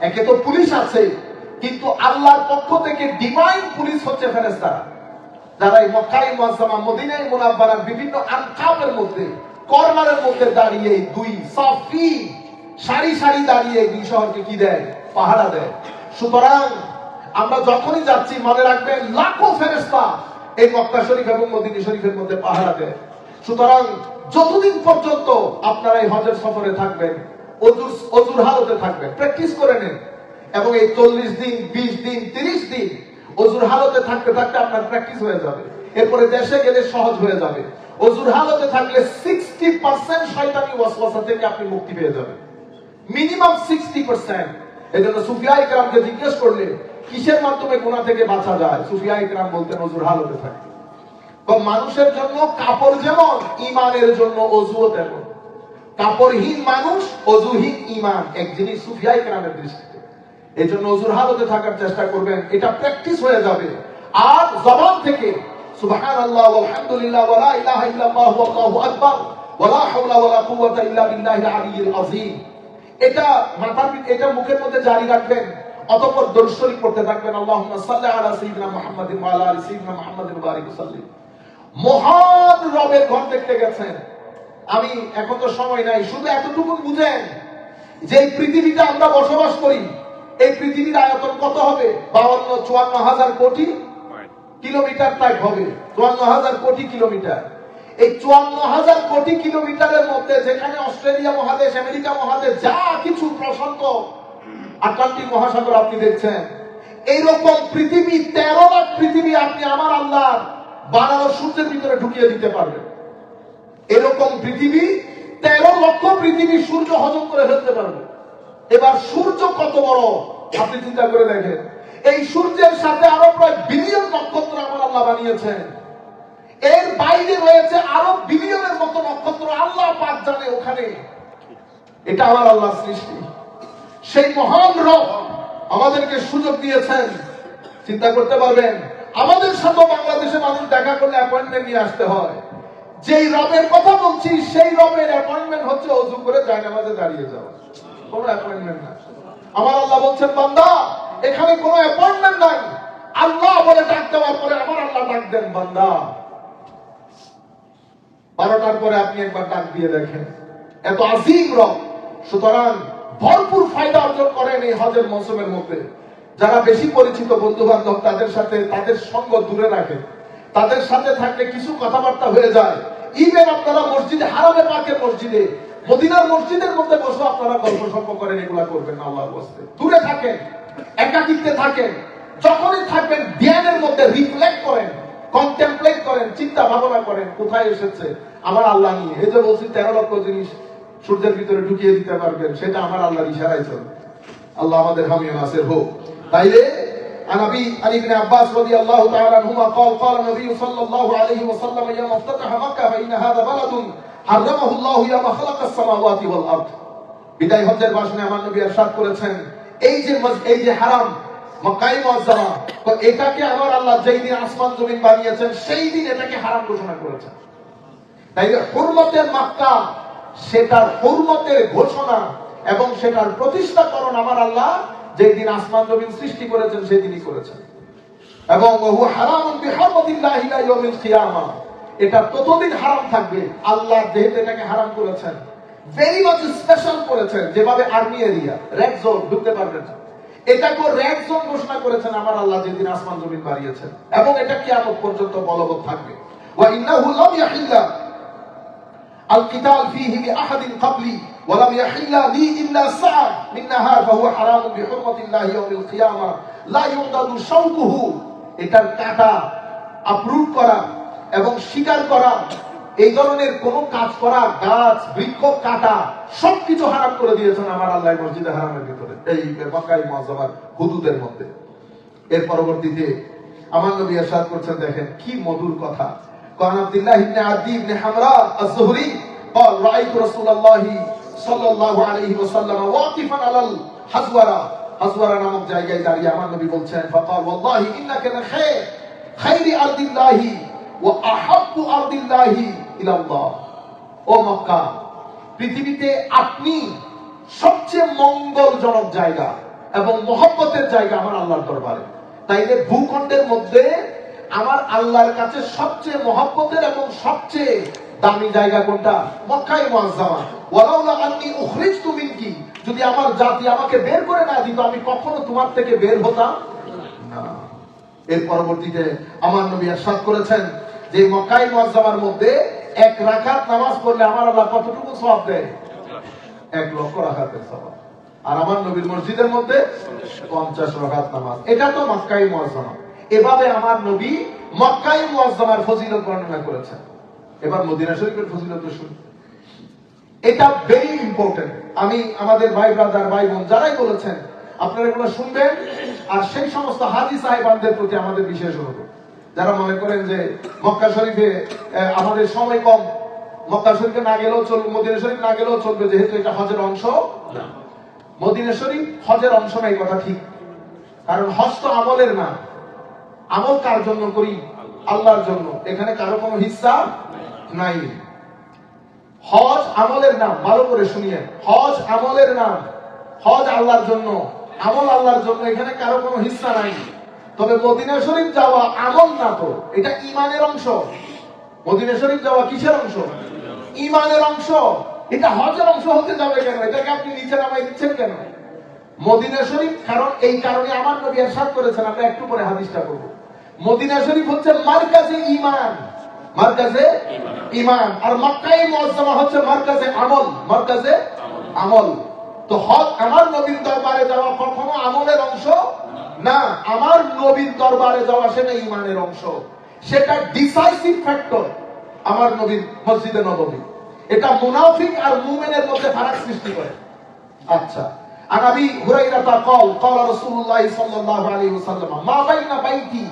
একে তো পুলিশ আছে, কিন্তু আল্লাহর পক্ষ থেকে ডিভাইন পুলিশ হচ্ছে ফেরেশতারা, যারা এই মক্কায়ে মুআজ্জামা মদিনায়ে মুনাওয়ারার বিভিন্ন আনকাবের মধ্যে কর্নারের মধ্যে দাঁড়িয়ে দুই সাফি সারি সারি দাঁড়িয়ে দুই শহরকে কি দেয়? পাহারা দেয়। সুতরাং আমরা যখনই যাচ্ছি মনে রাখবেন লাখো ফেরেশতা এই মক্কা শরীফ এবং মদিনা শরীফের মধ্যে পাহারা দেয়। সুতরাং যতদিন পর্যন্ত আপনারা এই হজের সফরে থাকবেন, অজুর হালতে থাকবেন, প্র্যাকটিস করে নেন। এবং এই 40 দিন 20 দিন 30 দিন অজুর হালতে থাকতে থাকতে আপনার প্র্যাকটিস হয়ে যাবে। এরপরে দেশে গেলে সহজ হয়ে যাবে। অজুর হালতে থাকলে 60% শয়তানি ওয়াসওয়াসা থেকে আপনি মুক্তি পেয়ে যাবেন, মিনিমাম 60%। এজন্য সুফিয়ায়ে কেরামকে জিজ্ঞেস করলে কিসের মাধ্যমে গুনাহ থেকে বাঁচা যায়, সুফিয়ায়ে কেরাম বলতেন অজুর হালতে থাকে। তো মানুষের জন্য কাপড় যেমন, ঈমানের জন্য অজুও তেমন। কাপড়হীন মানুষ, অজুহীন ঈমান এক জিনিস সুফিয়ায়ে কেরামের দৃষ্টিতে। এজন্য অজুর হালতে থাকার চেষ্টা করবেন, এটা প্র্যাকটিস হয়ে যাবে। আর জবান থেকে সুবহানাল্লাহ ওয়ালহামদুলিল্লাহ ওয়া লা ইলাহা ইল্লাল্লাহ ওয়াল্লাহু আকবার ওয়া লা হাওলা ওয়া লা কুওয়াতা ইল্লা বিল্লাহিল আলিয়্যিল আযীম, এটা মুখের মধ্যে জারি রাখবেন। অতঃপর দরুদ শরীফ পড়তে থাকবেন, আল্লাহুম্মা সাল্লি আলা সাইয়্যিদিনা মুহাম্মাদিন ওয়া আলা আলি সাইয়্যিদিনা মুহাম্মাদিন ওয়া বারিক ওয়াসাল্লিম। মহান রবের ঘর দেখতে গেছেন। আমি এখন তো সময় নাই, শুধু এতটুকু বুঝেন যে এই পৃথিবীতে আমরা বসবাস করি, এই পৃথিবীর আয়তন কত হবে? 54,000 কোটি কিলোমিটার টাইপ হবে, 54,000 কোটি কিলোমিটার। এই 54,000 কোটি কিলোমিটারের মধ্যে যেখানে অস্ট্রেলিয়া মহাদেশ, আমেরিকা মহাদেশ, যা কিছু প্রশান্ত আটলান্টিক মহাসাগর আপনি দেখছেন, এইরকম পৃথিবী 13 লাখ পৃথিবী আপনি আমার আল্লাহ বানানো সূর্যের ভিতরে ঢুকিয়ে দিতে পারবেন। এরকম পৃথিবী 13 লক্ষ পৃথিবী সূর্য হজম করে ফেলতে পারবে। এবার সূর্য কত বড় আপনি চিন্তা করে দেখেন। এই সূর্যের সাথে আরো প্রায় বিলিয়ন নক্ষত্র আমার আল্লাহ বানিয়েছেন। এর বাইরে রয়েছে আরো বিলিয়নের মতো নক্ষত্র, আল্লাহ পাক জানে ওখানে। এটা আমার আল্লাহর সৃষ্টি। সেই মহান রব আমাদেরকে সুযোগ দিয়েছেন। চিন্তা করতে পারবেন, আমাদের সাথে বাংলাদেশে মানুষ দেখা করলে অ্যাপয়েন্টমেন্ট নিয়ে আসতে হয়। যেই রবের কথা বলছি সেই রবের অ্যাপয়েন্টমেন্ট হচ্ছে ওযু করে জায়নামাজে দাঁড়িয়ে যাওয়া, কোনো অ্যাপয়েন্টমেন্ট না। আমার আল্লাহ বলছেন, বান্দা এখানে কোনো অ্যাপয়েন্টমেন্ট নাই। আল্লাহ বলে ডাক দেওয়ার পরে আমার আল্লাহ ডাক দেন, বান্দা 12টার পরে আপনি একবার ডাক দিয়ে দেখেন। এত আজিম রব। সুতরাং ভরপুর ফায়দা অর্জন করেন এই হজের মৌসুমের মধ্যে। যারা বেশি পরিচিত বন্ধু বান্ধব তাদের সাথে তাদের সঙ্গ দূরে রাখেন। তাদের সাথে থাকলে কিছু কথাবার্তা হয়ে যায়। ইভেন আপনারা মসজিদে হারামে পাকের মসজিদে, মদিনার মসজিদের মধ্যে বসে আপনারা গল্প সল্প করেন, এগুলা করবেন না। আল্লাহর ওয়াস্তে দূরে থাকেন, একাকিত্বে থাকেন। যখনই থাকবেন ধ্যানের মধ্যে রিফ্লেক্ট করেন, কন্টেমপ্লেট করেন, চিন্তা ভাবনা করেন কোথায় এসেছে আমার আল্লাহ নিয়ে। এই যে বলছি 13 লক্ষ জিনিস সূর্যের ভিতরে ঢুকিয়ে দিতে পারবেন, সেটা আমার আল্লাহর ইশারায় চলে। আল্লাহ আমাদের হামিয়ে নাসির হোক। তাইলে আনাবি আলী ইবনে আব্বাস রাদিয়াল্লাহু তাআলা আনহুমা قال قال النبي صلى الله عليه وسلم يوم افتتح مكة فإن هذا بلد حرمه الله يوم خلق السماوات والأرض। বিদায় হজ্জের ভাষণে আমার নবী ইরশাদ করেছেন, এই যে হারাম মক্কায়ে মুআজ্জামা, তো এটাকে আমার আল্লাহ যেই দিন আসমান জমিন বানিয়েছেন সেই দিন এটাকে হারাম ঘোষণা করেছেন। তাইলে হুরমতে মক্কা, সেটার হুরমতের ঘোষণা এবং সেটার প্রতিষ্ঠাকরণ আমার আল্লাহ যেই দিন আসমান জমিন সৃষ্টি করেছেন সেই দিনই করেছেন। এবং হুয়া হারামুন বিহুরমাতিল্লাহি ইলা ইয়াউমিল কিয়ামা, এটা ততদিন হারাম থাকবে। আল্লাহ যেহেতু এটাকে হারাম করেছেন, ভেরি মাচ স্পেশাল করেছেন, যেভাবে আর্মি এরিয়া রেড জোন ঢুকতে পারবেন না, এটাকে রেড জোন ঘোষণা করেছেন আমার আল্লাহ যেদিন আসমান জমিন বানিয়েছেন, এবং এটা কিয়ামত পর্যন্ত বলবৎ থাকবে। ওয়া ইন্নাহু লাম ইয়াহিল্লা القتال فيه لأحد قبلي ولم يحل لي إلا ساعة من نهار فهو حرام بحرمة الله يوم القيامة لا يعضد شوكه। এটার কাটা আপরুট করা এবং শিকার করা, এই ধরনের কোন কাজ করা, গাছ বৃক্ষ কাটা, সবকিছু হারাম করে দিয়েছেন আমার আল্লাহ মসজিদে হারামের ভিতরে, এই মক্কায়ে মুআজ্জামার হুদুদের মধ্যে। এর পরবর্তীতে আমার নবী ইরশাদ করছেন, দেখেন কি মধুর কথা। قال عبد الله بن عدي بن حمراء الزهري قال رأيت رسول الله صلى الله عليه وسلم واقفا على الحزورة। حزورة নামক জায়গায় দাঁড়িয়ে আমার নবী বলছেন, فقال والله إنك لخير خير أرض الله وأحب أرض الله إلى الله। ও মক্কা, পৃথিবীতে আপনি সবচেয়ে মঙ্গলজনক জায়গা এবং মহব্বতের জায়গা আমার আল্লাহর দরবারে। তাইলে ভূখণ্ডের মধ্যে আমার আল্লাহর কাছে সবচেয়ে মহব্বতের এবং সবচেয়ে দামি জায়গা কোনটা? মক্কায়ে মুআজ্জামা। ওয়ালাউলা আন্নী উখরিজতু মিনকি, যদি আমার জাতি আমাকে বের করে না দিত আমি কখনো তোমার থেকে বের হতাম না। এর পরবর্তীতে আমার নবী ইরশাদ করেছেন যে মক্কায়ে মুআজ্জামার মধ্যে 1 রাকাত নামাজ পড়লে আমার আল্লাহ কতটুকু সওয়াব দেয়? 1 লক্ষ রাকাতের সওয়াব। আর আমার নবীর মসজিদের মধ্যে 50 রাকাত নামাজ। এটা তো মক্কায়ে মুআজ্জামা। এভাবে আমার নবী মক্কায়ে মুআজ্জামার ফজিলত বর্ণনা করেছেন। এবার মদিনা শরীফের ফজিলত শুনুন। এটা ভেরি ইম্পর্টেন্ট। আমি আমাদের ভাই ব্রাদার ভাই বোন যারাই বলেছেন আপনারা এগুলো শুনবেন। আর সেই সমস্ত হাজী সাহেবানদের প্রতি আমাদের বিশেষ অনুরোধ, যারা মনে করেন যে মক্কা শরীফে আমাদের সময় কম, মক্কা শরীফে না গেলেও চলবে, মদিনা শরীফ না গেলেও চলবে, যেহেতু এটা হজের অংশ না। মদিনা শরীফ হজের অংশ না, এই কথা ঠিক। কারণ হজ তো আমলের না। আমল কার জন্য করি? আল্লাহর জন্য। এখানে কারো কোনো হিস্সা নাই। হজ আমলের নাম, ভালো করে শুনিয়ে, হজ আমলের নাম। হজ আল্লাহর জন্য, আমল আল্লাহর জন্য, এখানে কারো কোনো হিস্সা নাই। তবে মদিনা শরীফ যাওয়া আমল না, তো এটা ঈমানের অংশ। মদিনা শরীফ যাওয়া কিসের অংশ? ঈমানের অংশ। এটা হজের অংশ হতে যাবে কেন? এটাকে আপনি নিচে নামাই দিচ্ছেন কেন? মদিনা শরীফ কারণ এই কারণে আমার নবী ইরশাদ করেছেন, আমরা একটু পরে হাদিসটা করব। মদিনা শরীফ হচ্ছে মারকাজে ঈমান, মারকাজে ঈমান। আর মক্কায়ে মুআজ্জামা হচ্ছে মারকাজে আমল, মারকাজে আমল। তো হজ আমার নবীর দরবারে যাওয়া কখনো আমলের অংশ না, আমার নবীর দরবারে যাওয়া সেটা ঈমানের অংশ, সেটা ডিসাইসিভ ফ্যাক্টর আমার নবীর মসজিদে নববী। এটা মুনাফিক আর মুমিনের মধ্যে ফারাক সৃষ্টি করে। আচ্ছা, আর আবি হুরায়রা قال قال رسول الله صلى الله عليه وسلم ما بين بيتي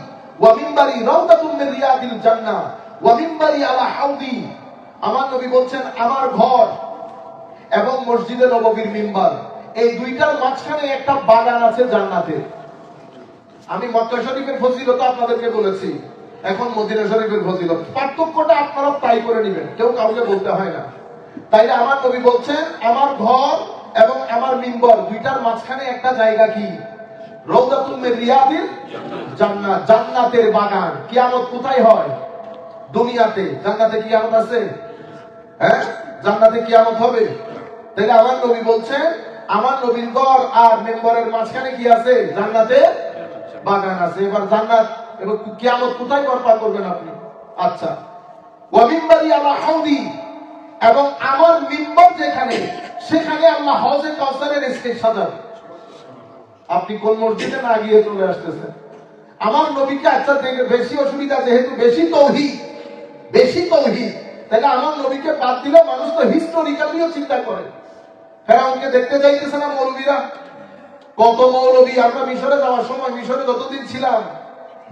ومنبري روضة من رياض الجنة ومنبري على حوضي। আমার নবী বলছেন আমার ঘর এবং মসজিদে নববীর মিম্বার, এই দুইটার মাঝখানে একটা বাগান আছে জান্নাতের। আমি মক্কা শরীফের ফজিলত আপনাদেরকে বলেছি, এখন মদিনা শরীফের ফজিলত, পার্থক্যটা আপনারা তাই করে নেবেন, কেউ কাউকে বলতে হয় না। তাইলে আমার নবী বলছেন আমার ঘর এবং আমার মিম্বর দুইটার মাঝখানে একটা জায়গা কি? রওদাতুল মিন রিয়াদিল জান্নাত, জান্নাতের বাগান। কিয়ামত কোথায় হয়? দুনিয়াতে। জান্নাতে কিয়ামত আছে? হ্যাঁ, জান্নাতে কিয়ামত হবে। তাহলে আমার নবী বলছেন আমার নবীর ঘর আর মিম্বরের মাঝখানে কি আছে? জান্নাতে বাগান আছে। এবার জান্নাত এবং কিয়ামত কোথায় বরপা করবেন আপনি? আচ্ছা, ওয়া মিম্বারি আলা হাউদি, এবং আমার মিম্বর যেখানে সেখানে আল্লাহ হাউজে কাউসারের স্টেজ সাজাবে। আপনি কোন মসজিদে না গিয়ে চলে আসতেছেন? আমার নবীকে আচ্ছা দেখে বেশি অসুবিধা, যেহেতু বেশি তৌহিদ, তাহলে আমার নবীকে বাদ দিলে মানুষ তো হিস্টোরিক্যালিও চিন্তা করে। ফেরাউনকে দেখতে যাইতেছে না মৌলবীরা? কত মৌলবী! আমরা মিশরে যাওয়ার সময়, মিশরে যতদিন ছিলাম,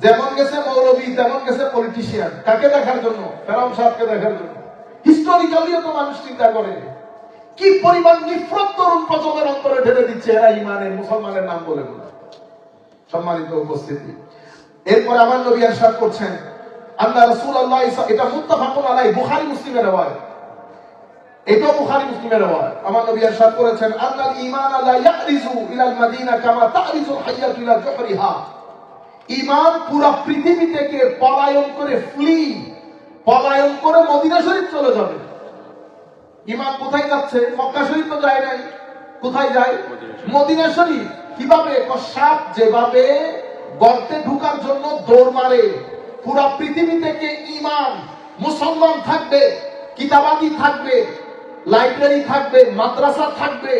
যেমন গেছে মৌলবী তেমন গেছে পলিটিশিয়ান। কাকে দেখার জন্য? ফেরাউন সাহেবকে দেখার জন্য। হিস্টোরিক্যালিও তো মানুষ চিন্তা করে। কি পরিমাণ নিফরত তরুণ প্রজন্মের অন্তরে ঢেলে দিচ্ছে এরা ইমানের, মুসলমানের নাম বলে বলে। সম্মানিত উপস্থিতি, এরপর আমার নবী ইরশাদ করছেন আল্লাহ রাসূলুল্লাহ, এটা মুত্তাফাকুন আলাইহি, বুখারী মুসলিমের riwayat, এটাও বুখারী মুসলিমের riwayat। আমার নবী ইরশাদ করেছেন আন্নাল ঈমান লা ইয়ারিজু ইলাল মাদিনা কামা তারিজুল হাইয়াতু ইলা জুহরিহা। ঈমান পুরো পৃথিবী থেকে পলায়ন করে, পলায়ন করে মদিনা শরীফ চলে যাবে। ঈমান কোথায় যাচ্ছে? মক্কা শরীফ তো যায় নাই, কোথায় যায়? মদিনা শরীফ। কিভাবে? সাপ যেভাবে গর্তে ঢোকার জন্য দৌড় মারে, পুরো পৃথিবী থেকে ঈমান, মুসলমান থাকবে, কিতাবাদি থাকবে, লাইব্রেরি থাকবে, মাদ্রাসা থাকবে,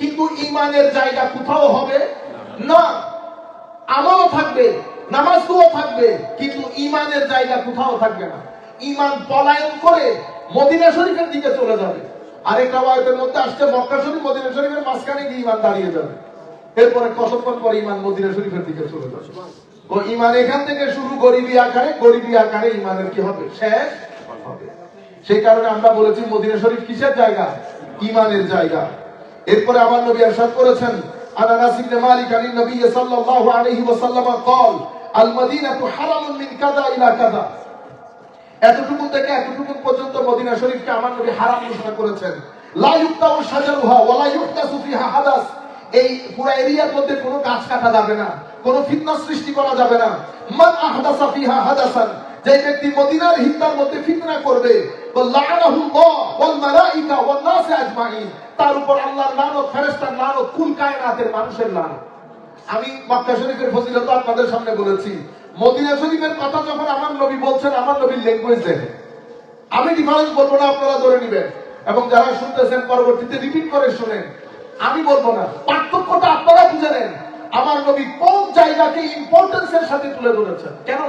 কিন্তু ঈমানের জায়গা কোথাও হবে না। আমলও থাকবে, নামাজও থাকবে, কিন্তু ঈমানের জায়গা কোথাও থাকবে না। ঈমান পলায়ন করে মদিনা শরীফের দিকে চলে যাবে। আরেকটা ওয়ায়াতের মধ্যে আসছে মক্কা শরীফ মদিনা শরীফের মাঝখানে গিয়ে ঈমান দাঁড়িয়ে যাবে। এরপরে কতক্ষণ পর ঈমান মদিনা শরীফের দিকে চলে যাবে। ও ঈমান এখান থেকে শুরু, গরিবী আকারে ঈমানের কি হবে? শেষ হবে। সেই কারণে আমরা বলেছি মদিনা শরীফ কিসের জায়গা? ঈমানের জায়গা। এরপরে আমার নবী ইরশাদ করেছেন আন আনাস ইবনে মালিক আন নবী সাল্লাল্লাহু আলাইহি ওয়াসাল্লাম قال المدينه حرم من كذا الى كذا। এতটুকু থেকে এতটুকু পর্যন্ত মদিনা শরীফকে আমার নবী হারাম ঘোষণা করেছেন। লা ইউক্তাউ শাজারুহা ওয়া লা ইউহদাসু ফিহা হাদাস। এই পুরো এরিয়ার মধ্যে কোনো গাছ কাটা যাবে না, কোনো ফিতনা সৃষ্টি করা যাবে না। মান আহদাসা ফিহা হাদাসান, যে ব্যক্তি মদিনার হিন্দার মধ্যে ফিতনা করবে, লাআনাহুল্লাহ ওয়াল মালাইকা ওয়ান নাস আজমাইন, তার উপর আল্লাহর লানত, ফেরেশতার লানত, কুল কায়নাতের মানুষের লানত। আমি মক্কা শরীফের ফজিলত আপনাদের সামনে বলেছি। মদিনা শরীফের কথা যখন আমার নবী বলছেন, আমার নবীর ল্যাঙ্গুয়েজ দেখেন। আমি ডিফারেন্স বলবো না, আপনারা ধরে নেবেন, এবং যারা শুনতেছেন পরবর্তীতে রিপিট করে শুনেন। আমি বলবো না, পার্থক্যটা আপনারা বুঝে নেন। আমার নবী কোন জায়গাকে ইম্পর্টেন্সের সাথে তুলে ধরেছেন। কেন?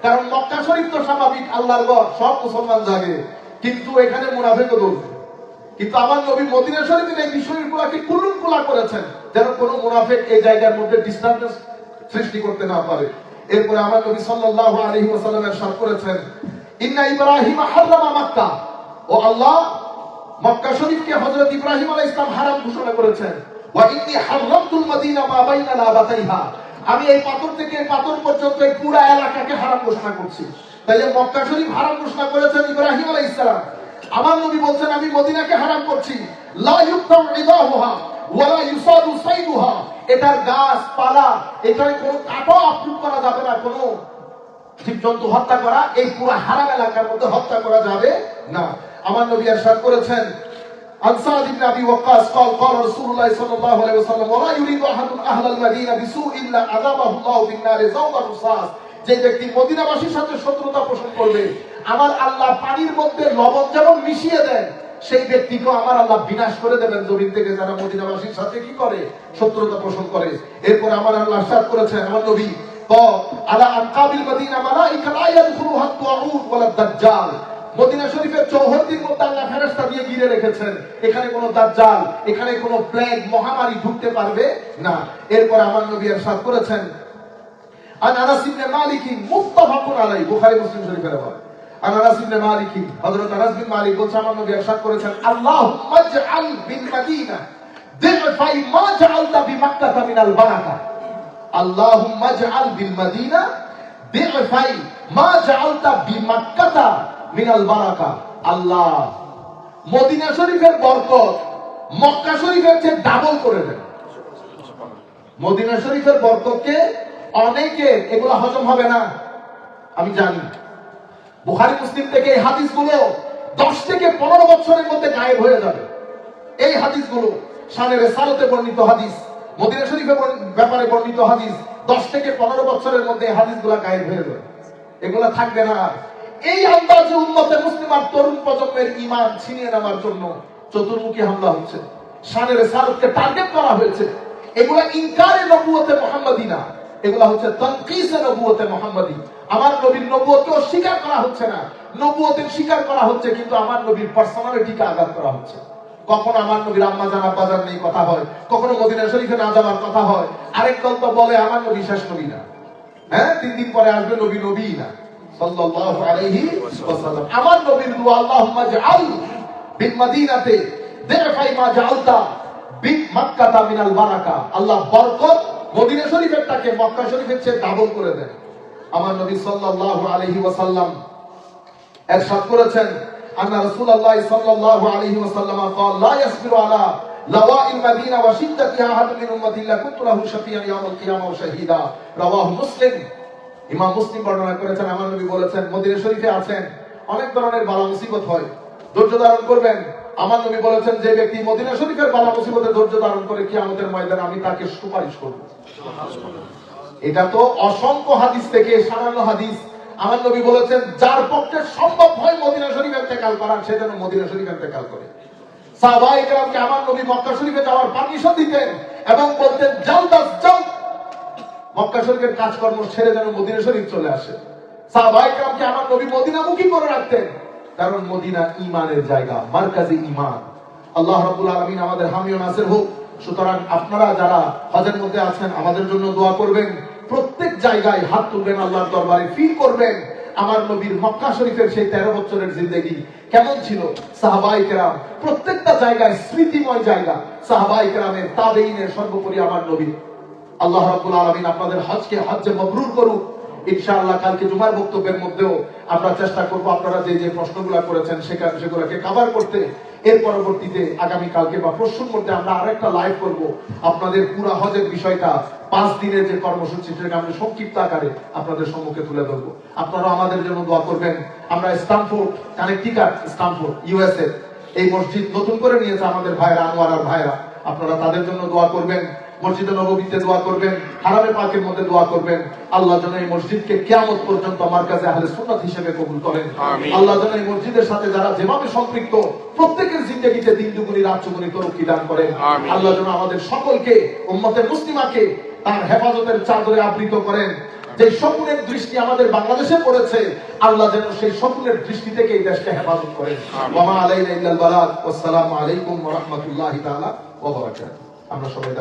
কারণ মক্কা শরীফ তো স্বাভাবিক আল্লাহর ঘর, সব মুসলমান জাগে, কিন্তু এখানে মুনাফিকও দৌড়বে। কিন্তু আমার নবী মদিনা শরীফের এই বিষয়গুলোকে কুলুঙ্কুলা করেছেন, যেন কোনো মুনাফিক এই জায়গার মধ্যে ডিস্টারবেন্স সৃষ্টি করতে না পারে। এরপরে আমার নবী সাল্লাল্লাহু আলাইহি ওয়াসাল্লাম ইরশাদ করেছেন ইন্না ইব্রাহিম হারামা মক্কা, ও আল্লাহ মক্কা শরীফকে হযরত ইব্রাহিম আলাইহিস সালাম হারাম ঘোষণা করেছেন। ওয়া ইন্নী হারামতুল মদিনা মা বাইনা লাবাতাইহা, আমি এই পাথর থেকে এই পাথর পর্যন্ত এই পুরো এলাকাকে হারাম ঘোষণা করছি। তাইলে মক্কা শরীফ হারাম ঘোষণা করেছেন ইব্রাহিম আলাইহিস সালাম। আমার নবী বলছেন আমি মদিনাকে হারাম করছি। লা ইউক্তাউ ইদাহুহা ওয়া লা ইউসাদু সাইদুহা, এটার গাছ পালা, এটার কোনো কাটা আপলোড করা যাবে না, কোনো জীবজন্তু হত্যা করা এই পুরো হারাম এলাকার মধ্যে হত্যা করা যাবে না। আমার নবী ইরশাদ করেছেন عن سعد بن ابي وقاص قال قال رسول الله صلى الله عليه وسلم ولا يريد احد اهل المدينه بسوء الا عذابه الله بالنار زوج الرصاص। যে ব্যক্তি মদিনাবাসীর সাথে শত্রুতা পোষণ করবে, আমার আল্লাহ পানির মধ্যে লবণ যেমন মিশিয়ে দেন সেই ব্যক্তিকে আমার আল্লাহ বিনাশ করে দেবেন জমিন থেকে, যারা মদিনাবাসীর সাথে কি করে, শত্রুতা পোষণ করে। এরপর আমার আল্লাহ ইরশাদ করেছেন আমার নবী, আলা আনকাবিল মদিনা মালাইকা লা ইয়াদখুলুহা আত-তাউদ ওয়ালা দাজ্জাল। মদিনা শরীফের চৌহদ্দির মধ্যে আল্লাহ ফেরেশতা দিয়ে ঘিরে রেখেছেন, এখানে কোনো দাজ্জাল, এখানে কোনো প্লেগ মহামারী ঢুকতে পারবে না। এরপর আমার নবী ইরশাদ করেছেন আন আনাস ইবনে মালিক মুত্তাফাকুন আলাইহি, বুখারী মুসলিম শরীফের হাদিস। আন আনাস ইবনে মালিক, হযরত আনাস বিন মালিক বলেছেন আমার নবী ইরশাদ করেছেন আল্লাহুম্মা ইজআল বিল মাদিনা দিফাই মা জাআলতা বিমাক্কাতা মিনাল বারাকা। আল্লাহুম্মা ইজআল বিল মাদিনা দিফাই মা জাআলতা বিমাক্কাতা মিনাল বারাকা। আল্লাহ মদিনা শরীফের বরকত মক্কা শরীফের চেয়ে ডাবল করে দেন। মদিনা শরীফের বরকতকে অনেকে এগুলো হজম হবে না, আমি জানি। বুখারী মুসলিম থেকে এই হাদিসগুলো 10 থেকে 15 বছরের মধ্যে গায়েব হয়ে যাবে। এই হাদিসগুলো শানে রিসালাতে বর্ণিত হাদিস, মদিনা শরীফের ব্যাপারে বর্ণিত হাদিস, 10 থেকে 15 বছরের মধ্যে এই হাদিসগুলো গায়েব হয়ে যাবে, এগুলো থাকবে না। এই আন্দাজে উম্মতে মুসলিমার তরুণ প্রজন্মের ঈমান ছিনিয়ে নেওয়ার জন্য চতুর্মুখী হামলা হচ্ছে, শানে রিসালাতকে টার্গেট করা হয়েছে। এগুলো ইনকারে নবুয়তে মুহাম্মাদি না, এগুলা হচ্ছে তানকিসে নবুয়তে মুহাম্মাদি। আমার নবীর নবুয়তকে অস্বীকার করা হচ্ছে না, নবুয়তের স্বীকার করা হচ্ছে, কিন্তু আমার নবীর পার্সোনালিটিকে আঘাত করা হচ্ছে। কখনো আমার নবীর আম্মা জান আব্বা জান নেই কথা হয়, কখনো মদিনা শরীফে না যাওয়ার কথা হয়। আরেক দল তো বলে আমার নবী শেষ নবী না, হ্যাঁ 3 দিন পরে আসবে নবী, নবী না সাল্লাল্লাহু আলাইহি ওয়াসাল্লাম। আমার নবীর দোয়া আল্লাহুম্মা জাআল বিল মাদিনাতে দিফাই মা জাআলতা বিমাক্কাতা মিনাল বারাকা। আল্লাহ বরকত মদিনা শরীফেরটাকে মক্কা শরীফের চেয়ে ডাবল করে দেন। আমার নবী সাল্লাল্লাহু আলাইহি ওয়াসাল্লাম ইরশাদ করেছেন আন্না রাসূলুল্লাহ সাল্লাল্লাহু আলাইহি ওয়াসাল্লাম قال لا يصبر على لواء المدينه وشدتها احد من امتي الا كنت له شفيعا يوم القيامه وشهيدا। রাওয়াহু মুসলিম। ইমাম মুসলিম বর্ণনা করেছেন, আমার নবী বলেছেন মদিনা শরীফে আছেন, অনেক ধরনের বালা মুসিবত হয়, ধৈর্য ধারণ করবেন। আমার নবী বলেছেন যে ব্যক্তি মদিনা শরীফের বালা মুসিবতে ধৈর্য ধারণ করে কিয়ামতের ময়দানে আমি তাকে সুপারিশ করব। এটা তো অসংখ্য হাদিস থেকে সামান্য হাদিস। আমার নবী বলেছেন যার পক্ষে সম্ভব হয় মদিনা শরীফে ইন্তেকাল করার, সে যেন মদিনা শরীফে ইন্তেকাল করে। সাহাবায়ে কেরামকে আমার নবী মক্কা শরীফে যাওয়ার পারমিশন দিতেন এবং বলতেন জলদাস যাও, মক্কা শরীফের কাজকর্ম ছেড়ে যেন মদিনা শরীফ চলে আসে। সাহাবায়ে কেরামকে আমার নবী মদিনামুখী করে রাখতেন, কারণ মদিনা ঈমানের জায়গা, মারকাজে ঈমান। আল্লাহ রাব্বুল আলামিন আমাদের হামি ও নাসির হোক। সুতরাং আপনারা যারা হজের মধ্যে আছেন আমাদের জন্য দোয়া করবেন, প্রত্যেক জায়গায় হাত তুলবেন, আল্লাহর দরবারে ফিল করবেন আমার নবীর মক্কা শরীফের সেই 13 বছরের জিন্দেগি কেমন ছিল। সাহাবায়ে কেরাম প্রত্যেকটা জায়গায় স্মৃতিময় জায়গা, সাহাবায়ে কেরামের তাবেঈনের সর্বোপরি আমার নবী। আল্লাহ রাব্বুল আলামিন আপনাদের হজকে হজ্জে মাবরুর করুক। ইনশাআল্লাহ কালকে জুমার বক্তব্যের মধ্যেও আমরা চেষ্টা করব আপনারা যে যে প্রশ্নগুলো করেছেন সেগুলোকে কভার করতে। এর পরবর্তীতে আগামী কালকে বা পরশুর মধ্যে আমরা আরেকটা লাইভ করব, আপনাদের পুরো হজের বিষয়টা 5 দিনের যে কর্মসূচি সেটাকে আমরা সংক্ষিপ্ত আকারে আপনাদের সম্মুখে তুলে ধরবো। আপনারা আমাদের জন্য দোয়া করবেন। আমরা স্ট্যানফোর্ড, কানেকটিকাট, স্ট্যানফোর্ড ইউএসএ এই মসজিদ নতুন করে নিয়েছে আমাদের ভাইরা, আনোয়ার আর ভাইরা, আপনারা তাদের জন্য দোয়া করবেন। মসজিদে নববীতে দোয়া করবেন, হারামে পাকের মধ্যে দোয়া করবেন। আল্লাহ যেন এই মসজিদকে কিয়ামত পর্যন্ত মারকাজে আহলে সুন্নাত হিসেবে কবুল করেন। আল্লাহ যেন এই মসজিদের সাথে যারা যেভাবে সম্পৃক্ত প্রত্যেকের জিন্দেগিতে দিন দুগুনি রাত চৌগুনি তরক্কি দান করেন। আল্লাহ যেন আমাদের সকলকে উম্মতে মুসলিমাকে তার হেফাজতের চাদরে আবৃত করেন। যে স্বপ্নের দৃষ্টি আমাদের বাংলাদেশে পড়েছে, আল্লাহ যেন সেই স্বপ্নের দৃষ্টি থেকে এই দেশকে হেফাজত করেন। ওয়া মা আলাইনা ইল্লাল বালাগ। আসসালামু আলাইকুম ওয়া রাহমাতুল্লাহি তাআলা ওয়া বারাকাতুহু। আমরা সবাই